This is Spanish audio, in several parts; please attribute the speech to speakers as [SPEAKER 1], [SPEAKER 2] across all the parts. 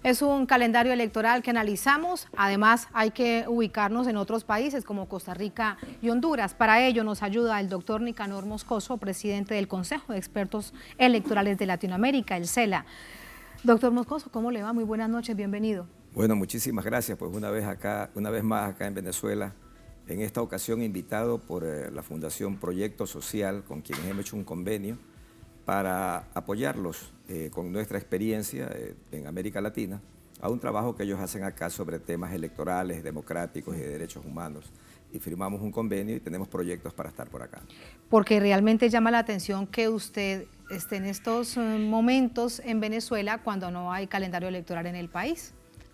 [SPEAKER 1] Es un calendario electoral que analizamos, además hay que ubicarnos en otros países como Costa Rica y Honduras. Para ello nos ayuda el doctor Nicanor Moscoso, presidente del Consejo de Expertos Electorales de Latinoamérica, el CELA. Doctor Moscoso, ¿cómo le va? Muy buenas noches, bienvenido.
[SPEAKER 2] Bueno, muchísimas gracias. Pues una vez más acá en Venezuela, en esta ocasión invitado por la Fundación Proyecto Social, con quienes hemos hecho un convenio para apoyarlos con nuestra experiencia en América Latina a un trabajo que ellos hacen acá sobre temas electorales, democráticos y de derechos humanos. Y firmamos un convenio y tenemos proyectos para estar por acá.
[SPEAKER 1] Porque realmente llama la atención que usted esté en estos momentos en Venezuela cuando no hay calendario electoral en el país.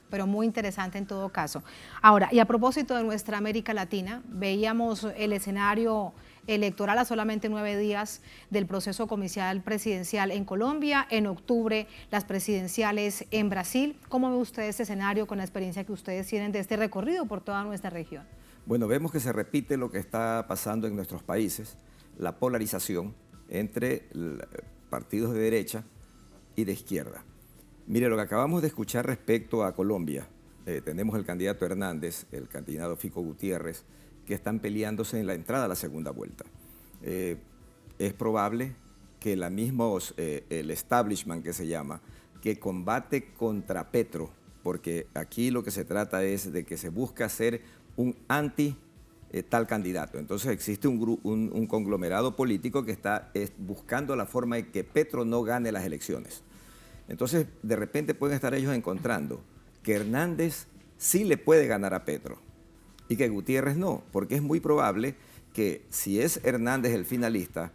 [SPEAKER 1] Pero muy interesante en todo caso. Ahora, y a propósito de nuestra América Latina, veíamos el escenario electoral a solamente 9 días del proceso comercial presidencial en Colombia, en octubre las presidenciales en Brasil. ¿Cómo ve usted este escenario con la experiencia que ustedes tienen de este recorrido por toda nuestra región?
[SPEAKER 2] Bueno, vemos que se repite lo que está pasando en nuestros países, la polarización entre partidos de derecha y de izquierda. Mire, lo que acabamos de escuchar respecto a Colombia, tenemos el candidato Hernández, el candidato Fico Gutiérrez, que están peleándose en la entrada a la segunda vuelta. Es probable que el establishment que se llama, que combate contra Petro, porque aquí lo que se trata es de que se busca hacer un anti tal candidato. Entonces existe un conglomerado político que está buscando la forma de que Petro no gane las elecciones. Entonces, de repente pueden estar ellos encontrando que Hernández sí le puede ganar a Petro y que Gutiérrez no, porque es muy probable que si es Hernández el finalista,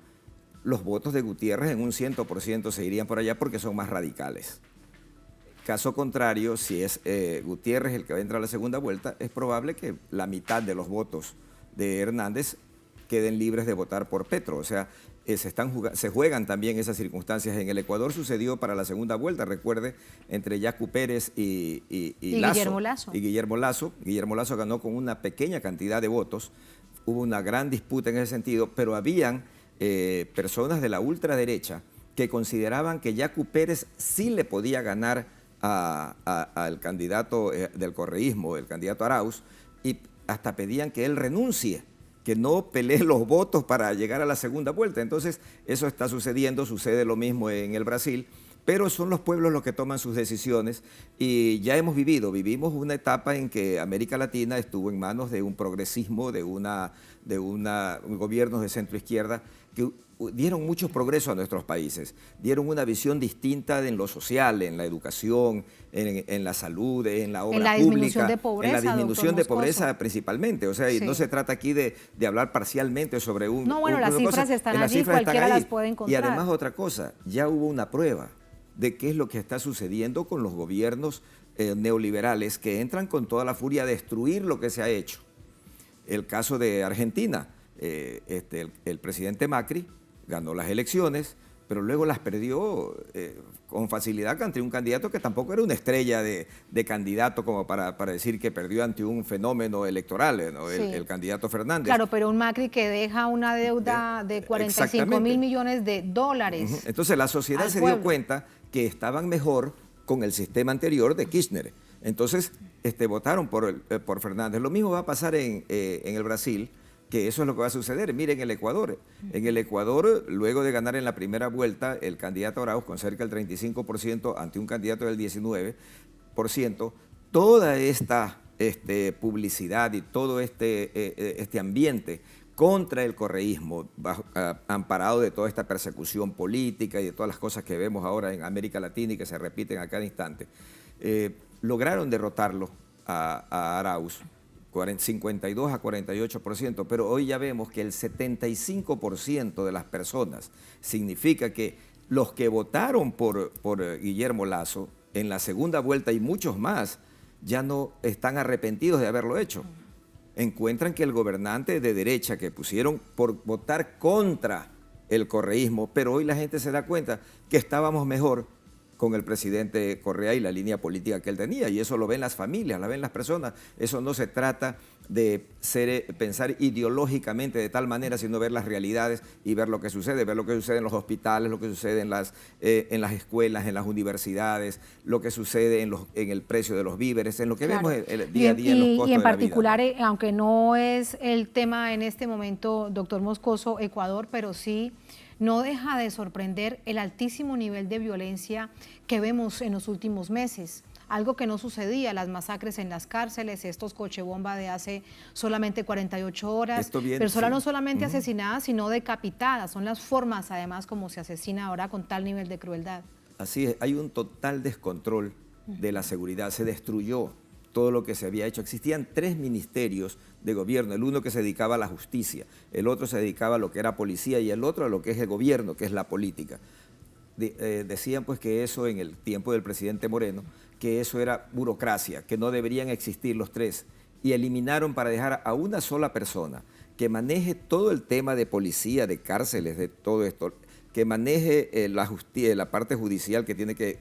[SPEAKER 2] los votos de Gutiérrez en un 100% se irían por allá porque son más radicales. Caso contrario, si es Gutiérrez el que va a entrar a la segunda vuelta, es probable que la mitad de los votos de Hernández queden libres de votar por Petro. O sea, se juegan también esas circunstancias. En el Ecuador sucedió para la segunda vuelta, recuerde, entre Yacu Pérez y
[SPEAKER 1] Guillermo Lasso.
[SPEAKER 2] Guillermo Lasso. Guillermo Lasso ganó con una pequeña cantidad de votos. Hubo una gran disputa en ese sentido, pero habían personas de la ultraderecha que consideraban que Yacu Pérez sí le podía ganar al candidato del correísmo, el candidato Arauz, y hasta pedían que él renuncie, que no pelee los votos para llegar a la segunda vuelta. Entonces, eso está sucediendo, sucede lo mismo en el Brasil, pero son los pueblos los que toman sus decisiones y ya vivimos una etapa en que América Latina estuvo en manos de un progresismo, de gobiernos de centro-izquierda que dieron muchos progresos a nuestros países, dieron una visión distinta en lo social, en la educación, en la salud, en la obra pública,
[SPEAKER 1] en la
[SPEAKER 2] disminución de pobreza principalmente. O sea, sí. No se trata aquí de hablar parcialmente sobre un...
[SPEAKER 1] No, bueno, las cifras están allí, cualquiera las puede encontrar.
[SPEAKER 2] Y además otra cosa, ya hubo una prueba de qué es lo que está sucediendo con los gobiernos neoliberales que entran con toda la furia a destruir lo que se ha hecho. El caso de Argentina, el presidente Macri ganó las elecciones, pero luego las perdió con facilidad ante un candidato que tampoco era una estrella de candidato como para decir que perdió ante un fenómeno electoral, ¿no?
[SPEAKER 1] Sí.
[SPEAKER 2] El candidato Fernández.
[SPEAKER 1] Claro, pero un Macri que deja una deuda de 45.000 millones de dólares.
[SPEAKER 2] Entonces la sociedad se dio cuenta que estaban mejor con el sistema anterior de Kirchner. Entonces votaron por Fernández. Lo mismo va a pasar en el Brasil, que eso es lo que va a suceder. Miren el Ecuador. En el Ecuador, luego de ganar en la primera vuelta, el candidato Arauz con cerca del 35% ante un candidato del 19%, toda esta publicidad y todo este ambiente contra el correísmo, amparado de toda esta persecución política y de todas las cosas que vemos ahora en América Latina y que se repiten a cada instante, lograron derrotarlo a Arauz, 52 a 48%, pero hoy ya vemos que el 75% de las personas, significa que los que votaron por Guillermo Lasso en la segunda vuelta y muchos más, ya no están arrepentidos de haberlo hecho. Encuentran que el gobernante de derecha que pusieron por votar contra el correísmo, pero hoy la gente se da cuenta que estábamos mejor con el presidente Correa y la línea política que él tenía. Y eso lo ven las familias, lo ven las personas. Eso no se trata de pensar ideológicamente de tal manera, sino ver las realidades y ver lo que sucede en los hospitales, lo que sucede en las escuelas, en las universidades, lo que sucede en el precio de los víveres, en lo que vemos el día a día en los costos
[SPEAKER 1] y en
[SPEAKER 2] de la
[SPEAKER 1] particular,
[SPEAKER 2] vida, ¿no?
[SPEAKER 1] aunque no es el tema en este momento, doctor Moscoso, Ecuador, pero sí no deja de sorprender el altísimo nivel de violencia que vemos en los últimos meses. Algo que no sucedía, las masacres en las cárceles, estos cochebomba de hace solamente 48 horas, personas no solamente asesinadas, sino decapitadas. Son las formas, además, como se asesina ahora con tal nivel de crueldad.
[SPEAKER 2] Así es, hay un total descontrol de la seguridad, se destruyó todo lo que se había hecho. Existían 3 ministerios de gobierno, el uno que se dedicaba a la justicia, el otro se dedicaba a lo que era policía y el otro a lo que es el gobierno, que es la política. Decían pues que eso en el tiempo del presidente Moreno, que eso era burocracia, que no deberían existir los 3, y eliminaron para dejar a una sola persona que maneje todo el tema de policía, de cárceles, de todo esto, que maneje la parte judicial que tiene que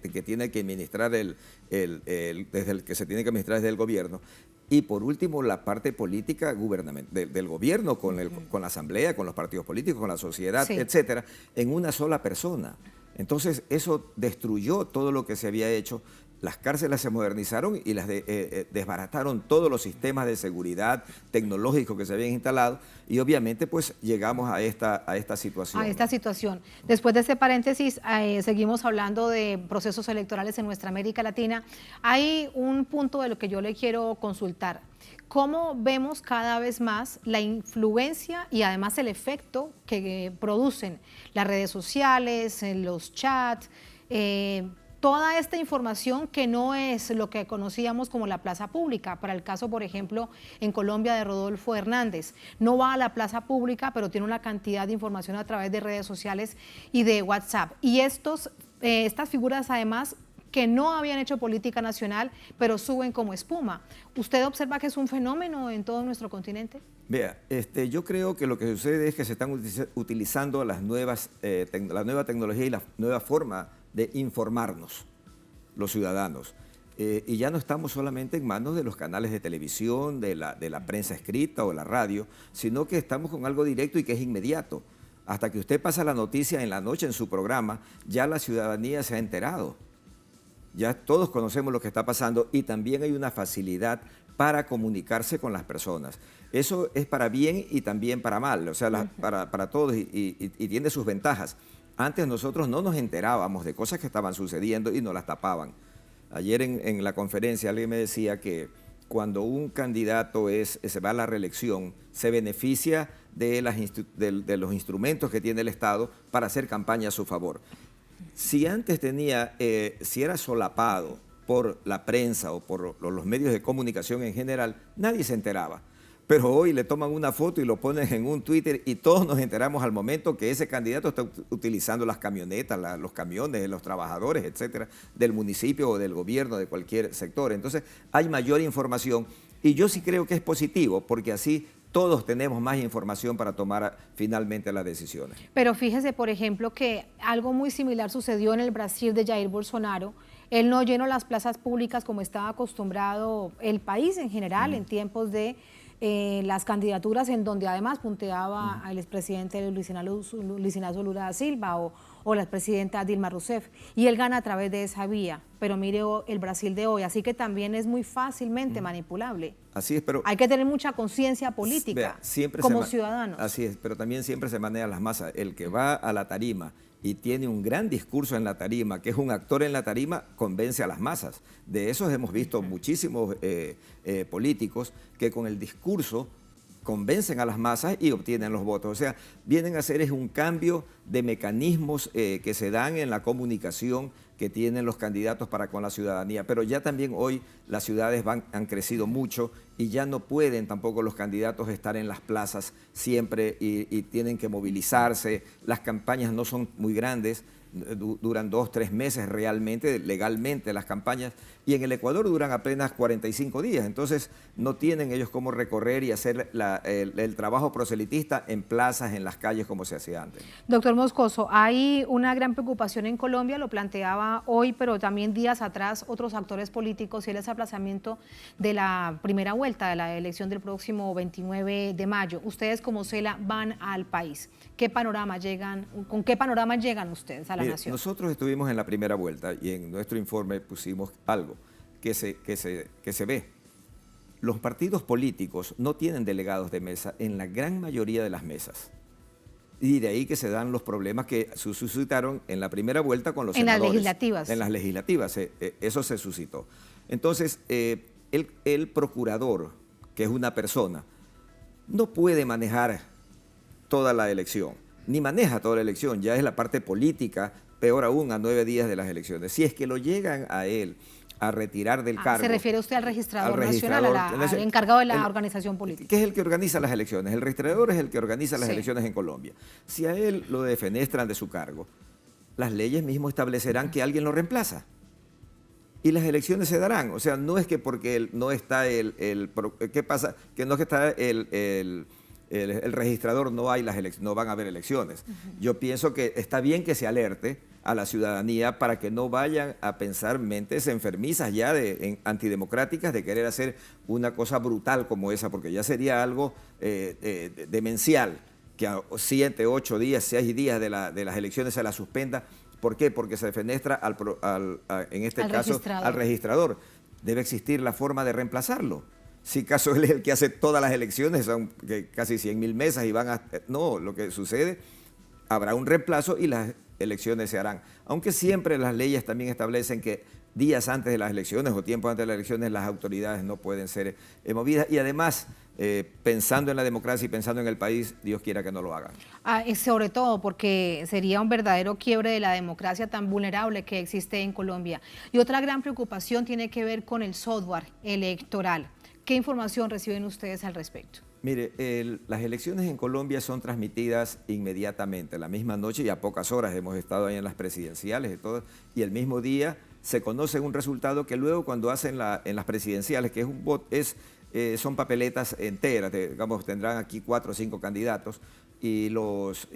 [SPEAKER 2] administrar que se tiene que administrar desde el gobierno, y por último la parte política del gobierno con la asamblea, con los partidos políticos, con la sociedad, sí, etcétera, en una sola persona. Entonces eso destruyó todo lo que se había hecho. Las cárceles se modernizaron y desbarataron todos los sistemas de seguridad tecnológicos que se habían instalado, y obviamente pues llegamos a esta situación.
[SPEAKER 1] A esta situación. Después de este paréntesis, seguimos hablando de procesos electorales en nuestra América Latina. Hay un punto de lo que yo le quiero consultar. ¿Cómo vemos cada vez más la influencia y además el efecto que producen las redes sociales, los chats, toda esta información que no es lo que conocíamos como la plaza pública? Para el caso, por ejemplo, en Colombia de Rodolfo Hernández, no va a la plaza pública, pero tiene una cantidad de información a través de redes sociales y de WhatsApp. Y estas figuras además que no habían hecho política nacional, pero suben como espuma. ¿Usted observa que es un fenómeno en todo nuestro continente?
[SPEAKER 2] Vea, yo creo que lo que sucede es que se están utilizando la nueva tecnología y la nueva forma de informarnos los ciudadanos. Y ya no estamos solamente en manos de los canales de televisión, de la prensa escrita o la radio, sino que estamos con algo directo y que es inmediato. Hasta que usted pasa la noticia en la noche en su programa, ya la ciudadanía se ha enterado. Ya todos conocemos lo que está pasando, y también hay una facilidad para comunicarse con las personas. Eso es para bien y también para mal, o sea, para todos, y tiene sus ventajas. Antes nosotros no nos enterábamos de cosas que estaban sucediendo y nos las tapaban. Ayer en la conferencia alguien me decía que cuando un candidato se va a la reelección, se beneficia de los instrumentos que tiene el Estado para hacer campaña a su favor. Si antes si era solapado por la prensa o por los medios de comunicación en general, nadie se enteraba. Pero hoy le toman una foto y lo ponen en un Twitter y todos nos enteramos al momento que ese candidato está utilizando las camionetas, los camiones, los trabajadores, etcétera, del municipio o del gobierno, de cualquier sector. Entonces hay mayor información, y yo sí creo que es positivo, porque así todos tenemos más información para tomar finalmente las decisiones.
[SPEAKER 1] Pero fíjese, por ejemplo, que algo muy similar sucedió en el Brasil de Jair Bolsonaro. Él no llenó las plazas públicas como estaba acostumbrado el país en general en tiempos de las candidaturas, en donde además punteaba al expresidente Luis Inacio Lula da Silva o la expresidenta Dilma Rousseff, y él gana a través de esa vía. Pero mire el Brasil de hoy, así que también es muy fácilmente manipulable.
[SPEAKER 2] Así es, pero
[SPEAKER 1] hay que tener mucha conciencia política como ciudadanos.
[SPEAKER 2] Así es, pero también siempre se manejan las masas. El que va a la tarima y tiene un gran discurso en la tarima, que es un actor en la tarima, convence a las masas. De esos hemos visto muchísimos políticos que con el discurso convencen a las masas y obtienen los votos. O sea, vienen a hacer un cambio de mecanismos que se dan en la comunicación que tienen los candidatos para con la ciudadanía. Pero ya también hoy las ciudades han crecido mucho y ya no pueden tampoco los candidatos estar en las plazas siempre y tienen que movilizarse. Las campañas no son muy grandes. duran 2, 3 meses realmente, legalmente las campañas, y en el Ecuador duran apenas 45 días. Entonces no tienen ellos cómo recorrer y hacer el trabajo proselitista en plazas, en las calles como se hacía antes.
[SPEAKER 1] Doctor Moscoso, hay una gran preocupación en Colombia, lo planteaba hoy, pero también días atrás otros actores políticos, y el aplazamiento de la primera vuelta de la elección del próximo 29 de mayo. Ustedes como CELA van al país. ¿Con qué panorama llegan ustedes a la nación?
[SPEAKER 2] Nosotros estuvimos en la primera vuelta y en nuestro informe pusimos algo que se ve. Los partidos políticos no tienen delegados de mesa en la gran mayoría de las mesas. Y de ahí que se dan los problemas que se suscitaron en la primera vuelta con los senadores.
[SPEAKER 1] En las legislativas.
[SPEAKER 2] En las legislativas, eso se suscitó. Entonces, el procurador, que es una persona, no puede manejar toda la elección, ni maneja toda la elección, ya es la parte política, peor aún a 9 días de las elecciones. Si es que lo llegan a él a retirar del cargo.
[SPEAKER 1] ¿Se refiere usted al registrador nacional, al encargado de la organización política?
[SPEAKER 2] Que es el que organiza las elecciones. El registrador es el que organiza las elecciones en Colombia. Si a él lo defenestran de su cargo, las leyes mismo establecerán que alguien lo reemplaza. Y las elecciones se darán. O sea, no es que porque no está ¿qué pasa? Que no es que está el registrador, no van a haber elecciones. Yo pienso que está bien que se alerte a la ciudadanía para que no vayan a pensar mentes enfermizas ya antidemocráticas de querer hacer una cosa brutal como esa, porque ya sería algo demencial que a 7, 8 días, 6 días de las elecciones se la suspenda. ¿Por qué? Porque se defenestra en este caso al registrador. Debe existir la forma de reemplazarlo. Si caso él es el que hace todas las elecciones, son casi 100.000 mesas y van a... No, lo que sucede, habrá un reemplazo y las elecciones se harán. Aunque siempre las leyes también establecen que días antes de las elecciones o tiempo antes de las elecciones las autoridades no pueden ser movidas. Y además, pensando en la democracia y pensando en el país, Dios quiera que no lo hagan.
[SPEAKER 1] Sobre todo porque sería un verdadero quiebre de la democracia tan vulnerable que existe en Colombia. Y otra gran preocupación tiene que ver con el software electoral. ¿Qué información reciben ustedes al respecto?
[SPEAKER 2] Mire, las elecciones en Colombia son transmitidas inmediatamente, la misma noche y a pocas horas. Hemos estado ahí en las presidenciales y todo, y el mismo día se conoce un resultado que luego cuando hacen en las presidenciales, que son papeletas enteras, digamos, tendrán aquí 4 o 5 candidatos y los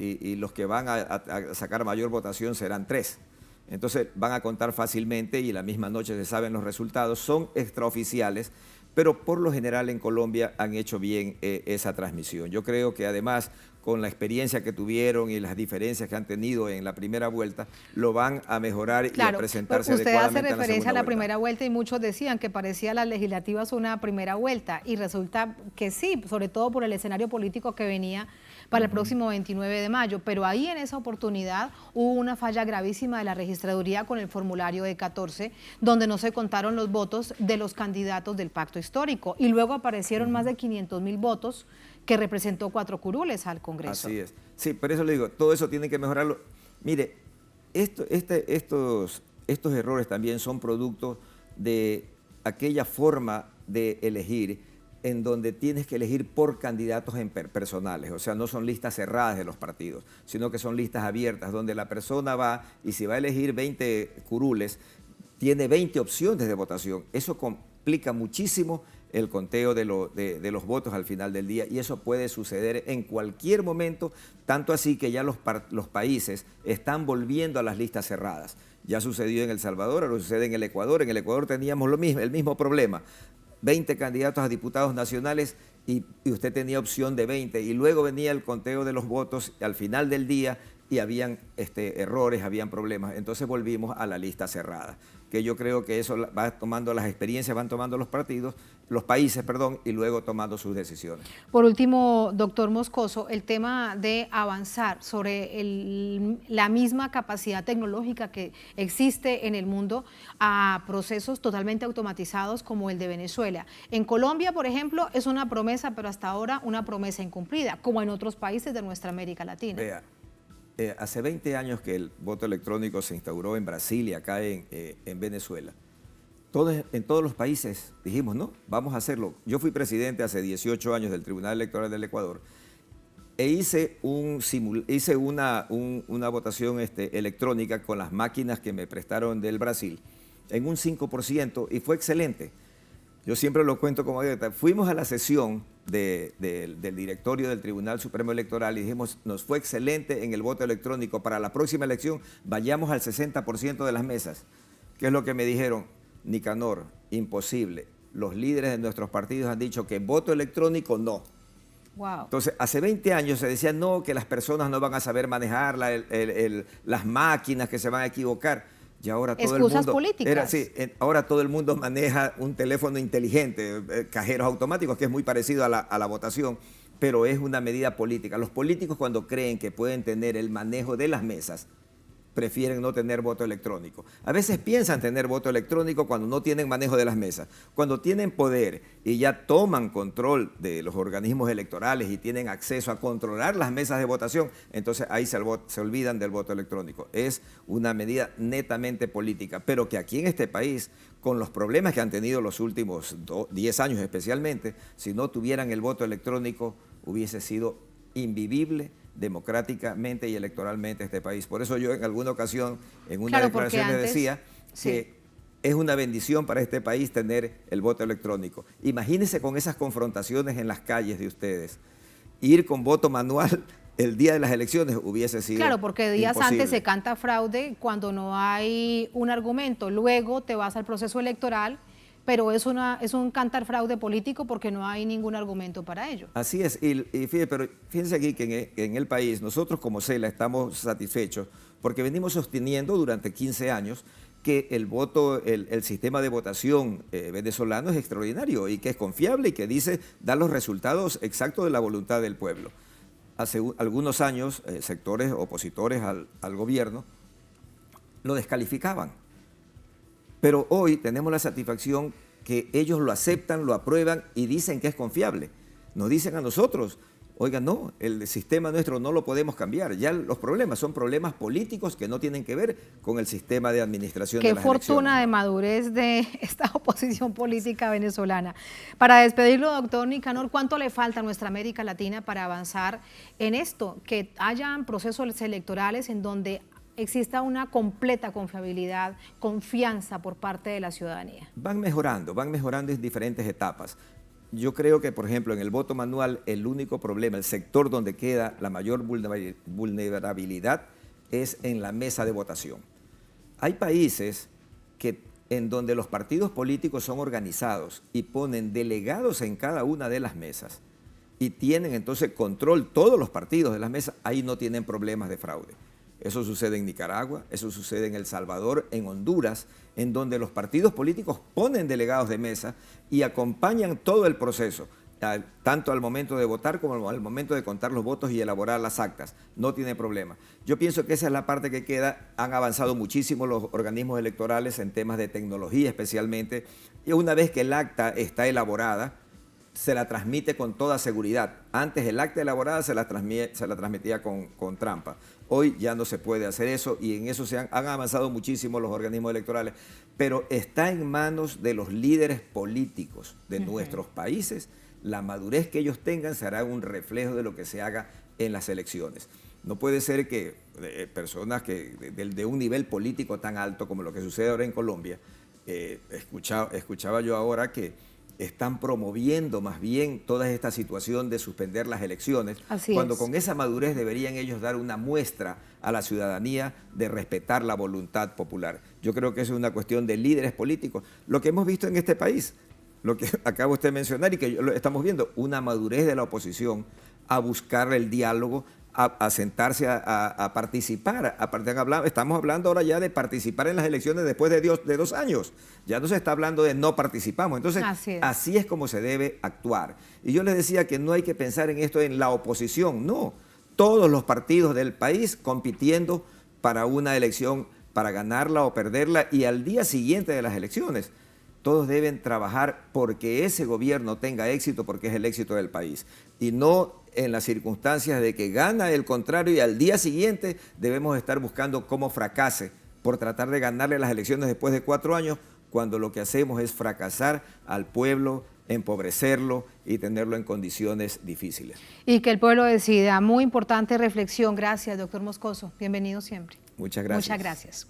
[SPEAKER 2] que van a sacar mayor votación serán 3. Entonces van a contar fácilmente y la misma noche se saben los resultados, son extraoficiales. Pero por lo general en Colombia han hecho bien esa transmisión. Yo creo que además con la experiencia que tuvieron y las diferencias que han tenido en la primera vuelta, lo van a mejorar y a presentarse adecuadamente
[SPEAKER 1] en la segunda vuelta. Usted hace referencia a la
[SPEAKER 2] vuelta.
[SPEAKER 1] Primera vuelta y muchos decían que parecía las legislativas una primera vuelta y resulta que sí, sobre todo por el escenario político que venía para el próximo 29 de mayo, pero ahí en esa oportunidad hubo una falla gravísima de la registraduría con el formulario E14, donde no se contaron los votos de los candidatos del pacto histórico y luego aparecieron más de 500.000 votos que representó 4 curules al Congreso.
[SPEAKER 2] Así es. Sí, por eso le digo, todo eso tiene que mejorarlo. Mire, estos errores también son producto de aquella forma de elegir en donde tienes que elegir por candidatos personales, o sea, no son listas cerradas de los partidos, sino que son listas abiertas, donde la persona va y si va a elegir 20 curules, tiene 20 opciones de votación. Eso complica muchísimo el conteo de los votos al final del día y eso puede suceder en cualquier momento, tanto así que ya los países están volviendo a las listas cerradas. Ya sucedió en El Salvador, ahora sucede en el Ecuador. En el Ecuador teníamos el mismo problema. 20 candidatos a diputados nacionales y usted tenía opción de 20 y luego venía el conteo de los votos al final del día y habían errores, habían problemas. Entonces volvimos a la lista cerrada, que yo creo que eso va tomando las experiencias, van tomando los países, y luego tomando sus decisiones.
[SPEAKER 1] Por último, doctor Moscoso, el tema de avanzar sobre la misma capacidad tecnológica que existe en el mundo a procesos totalmente automatizados como el de Venezuela. En Colombia, por ejemplo, es una promesa, pero hasta ahora una promesa incumplida, como en otros países de nuestra América Latina.
[SPEAKER 2] Vea, hace 20 años que el voto electrónico se instauró en Brasil y acá en Venezuela. En todos los países dijimos, no, vamos a hacerlo. Yo fui presidente hace 18 años del Tribunal Electoral del Ecuador e hice, hice una votación electrónica con las máquinas que me prestaron del Brasil en un 5% y fue excelente. Yo siempre lo cuento como anécdota. Fuimos a la sesión del directorio del Tribunal Supremo Electoral y dijimos, nos fue excelente en el voto electrónico. Para la próxima elección vayamos al 60% de las mesas. ¿Qué es lo que me dijeron? Nicanor, imposible. Los líderes de nuestros partidos han dicho que voto electrónico no.
[SPEAKER 1] Wow.
[SPEAKER 2] Entonces, hace 20 años se decía no, que las personas no van a saber manejar las máquinas, que se van a equivocar. Y ahora todo
[SPEAKER 1] Excusas
[SPEAKER 2] el mundo,
[SPEAKER 1] políticas.
[SPEAKER 2] ahora todo el mundo maneja un teléfono inteligente, cajeros automáticos, que es muy parecido a la votación, pero es una medida política. Los políticos, cuando creen que pueden tener el manejo de las mesas, prefieren no tener voto electrónico. A veces piensan tener voto electrónico cuando no tienen manejo de las mesas. Cuando tienen poder y ya toman control de los organismos electorales y tienen acceso a controlar las mesas de votación, entonces ahí se olvidan del voto electrónico. Es una medida netamente política, pero que aquí en este país, con los problemas que han tenido los últimos 10 años especialmente, si no tuvieran el voto electrónico, hubiese sido invivible democráticamente y electoralmente este país. Por eso yo en alguna ocasión, en una declaración les decía que es una bendición para este país tener el voto electrónico. Imagínense con esas confrontaciones en las calles de ustedes. Ir con voto manual el día de las elecciones hubiese sido
[SPEAKER 1] Claro, porque días
[SPEAKER 2] imposible.
[SPEAKER 1] antes se canta fraude cuando no hay un argumento. Luego te vas al proceso electoral, pero es un cantar fraude político porque no hay ningún argumento para ello.
[SPEAKER 2] Así es, pero fíjense aquí que en el país nosotros como CELA estamos satisfechos porque venimos sosteniendo durante 15 años que el sistema de votación venezolano es extraordinario y que es confiable y que da los resultados exactos de la voluntad del pueblo. Hace algunos años sectores opositores al gobierno lo descalificaban. Pero hoy tenemos la satisfacción que ellos lo aceptan, lo aprueban y dicen que es confiable. Nos dicen a nosotros, oigan, no, el sistema nuestro no lo podemos cambiar. Ya los problemas son problemas políticos que no tienen que ver con el sistema de administración de las elecciones.
[SPEAKER 1] Qué fortuna de madurez de esta oposición política venezolana. Para despedirlo, doctor Nicanor, ¿cuánto le falta a nuestra América Latina para avanzar en esto? Que hayan procesos electorales en donde exista una completa confiabilidad, confianza por parte de la ciudadanía.
[SPEAKER 2] Van mejorando en diferentes etapas. Yo creo que, por ejemplo, en el voto manual, el único problema, el sector donde queda la mayor vulnerabilidad es en la mesa de votación. Hay países en donde los partidos políticos son organizados y ponen delegados en cada una de las mesas y tienen entonces control todos los partidos de las mesas, ahí no tienen problemas de fraude. Eso sucede en Nicaragua, eso sucede en El Salvador, en Honduras, en donde los partidos políticos ponen delegados de mesa y acompañan todo el proceso, tanto al momento de votar como al momento de contar los votos y elaborar las actas. No tiene problema. Yo pienso que esa es la parte que queda. Han avanzado muchísimo los organismos electorales en temas de tecnología especialmente, y una vez que el acta está elaborada, se la transmite con toda seguridad. Antes el acta elaborada se la transmitía con trampa. Hoy ya no se puede hacer eso y en eso han avanzado muchísimo los organismos electorales, pero está en manos de los líderes políticos de nuestros países. La madurez que ellos tengan será un reflejo de lo que se haga en las elecciones. No puede ser que personas de un nivel político tan alto como lo que sucede ahora en Colombia, escuchaba yo ahora que están promoviendo más bien toda esta situación de suspender las elecciones, cuando con esa madurez deberían ellos dar una muestra a la ciudadanía de respetar la voluntad popular. Yo creo que eso es una cuestión de líderes políticos. Lo que hemos visto en este país, lo que acaba usted de mencionar y que lo estamos viendo, una madurez de la oposición a buscar el diálogo, a sentarse a participar. Estamos hablando ahora ya de participar en las elecciones después de 2 años. Ya no se está hablando de no participamos. Entonces, así es como se debe actuar. Y yo les decía que no hay que pensar en esto en la oposición, no. Todos los partidos del país compitiendo para una elección, para ganarla o perderla, y al día siguiente de las elecciones. Todos deben trabajar porque ese gobierno tenga éxito, porque es el éxito del país. Y no en las circunstancias de que gana el contrario y al día siguiente debemos estar buscando cómo fracase por tratar de ganarle las elecciones después de 4 años, cuando lo que hacemos es fracasar al pueblo empobrecerlo y tenerlo en condiciones difíciles.
[SPEAKER 1] Y que el pueblo decida. Muy importante reflexión. Gracias, doctor Moscoso. Bienvenido siempre.
[SPEAKER 2] Muchas gracias.
[SPEAKER 1] Muchas gracias.